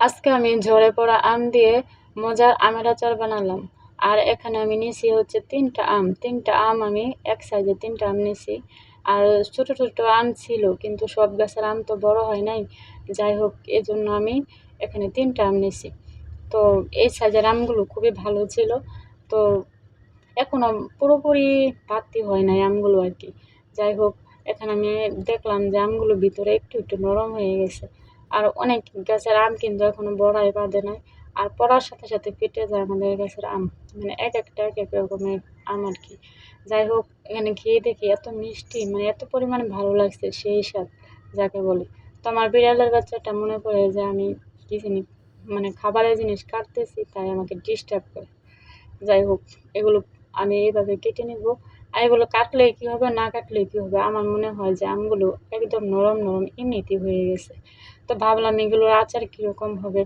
আজকে আমি ঝরে পড়া আম দিয়ে মজার আমের আচার বানালাম। আর এখানে আমি নিয়েছি হচ্ছে ৩টা আম। ৩টা আম আমি এক সাইজে ৩টা আম নিয়েছি। আর ছোট, ছোট আম ছিল কিন্তু সব গাছের আম তো বড় হয় নাই। যাই হোক এজন্য আমি এখানে ৩টা আম নিয়েছি। তো এই সাইজের আমগুলো খুবই ভালো ছিল। তো এখনো পুরোপুরি পাকতি হয় নাই আমগুলো আরকি। যাই হোক এখানে আমি দেখলাম যে আমগুলো ভিতরে একটু, একটু নরম হয়ে গেছে। আর অনেক গাছের আম কিন্তু এখনো বড়াই বাঁধে নাই। আর পড়ার সাথে, সাথে ফেটে যায় আমাদের গাছের আম। মানে একেকটা একেক রকমের আম আরকি। যাই হোক এখানে খেয়ে দেখি এত মিষ্টি মানে এত পরিমাণে ভালো লাগছে সেই স্বাদ যাকে বলে। তো আমার বিড়ালের বাচ্চাটা মনে করে যে আমি কি জানি মানে খাবারের জিনিস কাটতেছি তাই আমাকে ডিস্টার্ব করে। যাই হোক এগুলো আমি এভাবে কেটে নেব। আর এগুলো কাটলে কি হবে না কাটলে কি হবে? আমার মনে হয় যে আমগুলো একদম নরম, নরম এমনিতেই হয়ে গেছে। তো ভাবলাম এগুলোর আচার কিরকম হবে?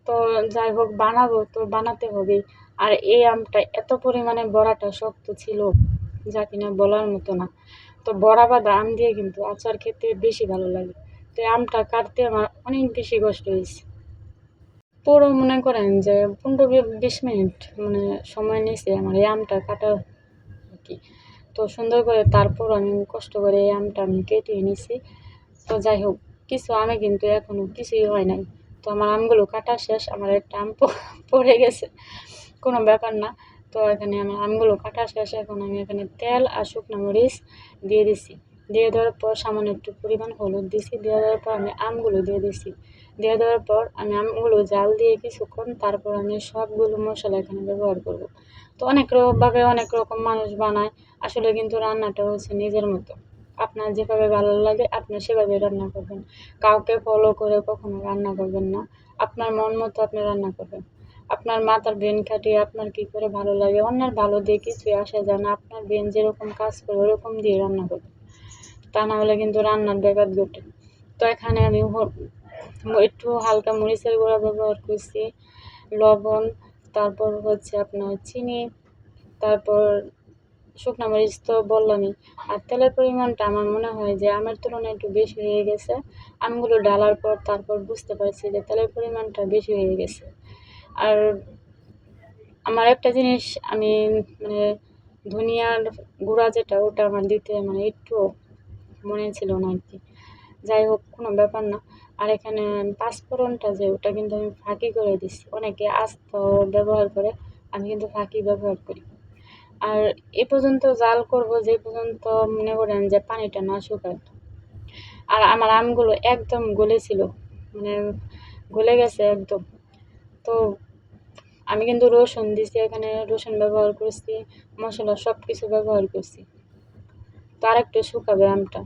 তো যাই হোক বানাবো তো বানাতে হবে। আর এই আমটা এত পরিমাণে বড়াটা শক্ত ছিল যা কিনা বলার মতো না। তো বড়া বাঁধা আম দিয়ে কিন্তু আচার খেতে বেশি ভালো লাগে। তো এই আমটা কাটতে আমার অনেক বেশি কষ্ট হইছে। পুরো মনে করেন যে ১৫-২০ মিনিট মানে সময় নিছে আমার এই আমটা কাটা আরকি। তো সুন্দর করে তারপর আমি কষ্ট করে এই আমটা আমি কেটে নিছি। তো যাই হোক কিছু আমে কিন্তু এখনো কিছুই হয় নাই। তো আমার আমগুলো কাটা শেষ। আমার একটা আম পড়ে গেছে। কোনো ব্যাপার না। তো এখানে আমার আমগুলো কাটা শেষ। এখন আমি এখানে তেল আর শুকনা মরিচ দিয়ে দিছি। দিয়ে দেওয়ার পর সামান্য একটু পরিমাণ হলুদ দিছি। দিয়ে দেওয়ার পর আমি আমগুলো দিয়ে দিছি। দিয়ে দেওয়ার পর আমি আমগুলো জাল দিয়ে কিছুক্ষণ তারপর আমি সবগুলো মসলা এখানে ব্যবহার করব। তো অনেক ভাবে অনেক রকম মানুষ বানায়। আসলে কিন্তু রান্নাটা হচ্ছে নিজের মতো। আপনার যেভাবে ভালো লাগে আপনি সেভাবে রান্না করবেন। কাউকে ফলো করে কখনো রান্না করবেন না। আপনার মন মতো আপনি রান্না করবেন। আপনার মাথার ব্রেন খাটিয়ে আপনার কি করে ভালো লাগে, অন্যের ভালো দিয়ে কিছুই আসে যায় না। আপনার ব্রেন যেরকম কাজ করে ওরকম দিয়ে রান্না করবেন। তা না হলে কিন্তু রান্নার ব্যাঘাত ঘটে। তো এখানে আমি একটু হালকা মরিচের গুঁড়া ব্যবহার করছি, লবণ, তারপর হচ্ছে আপনার চিনি, তারপর শুকনা মরিচ তো বললামই। আর তেলের পরিমাণটা আমার মনে হয় যে আমের তুলনায় একটু বেশি হয়ে গেছে। আমগুলো ঢালার পর তারপর বুঝতে পারছি যে তেলের পরিমাণটা বেশি হয়ে গেছে। আর আমার একটা জিনিস আমি মানে ধনিয়ার গুঁড়া যেটা ওটা আমার দিতে মানে একটুও মনে ছিল না আরকি। যাই হোক কোনো ব্যাপার না। আর এখানে পাঁচফোড়নটা যে ওটা কিন্তু আমি ফাঁকি করে দিছি। অনেকে আস্ত ব্যবহার করে, আমি কিন্তু ফাঁকি ব্যবহার করি। আর এ পর্যন্ত জাল করব যে পর্যন্ত মনে করেন যে পানিটা না শুকায়। আর আমার আমগুলো একদম গলেছিল, মানে গলে গেছে একদম। তো আমি কিন্তু রসুন দিছি এখানে, রসুন ব্যবহার করছি, মসলা সব কিছু ব্যবহার করছি। তো আরেকটু শুকাবে আমটা।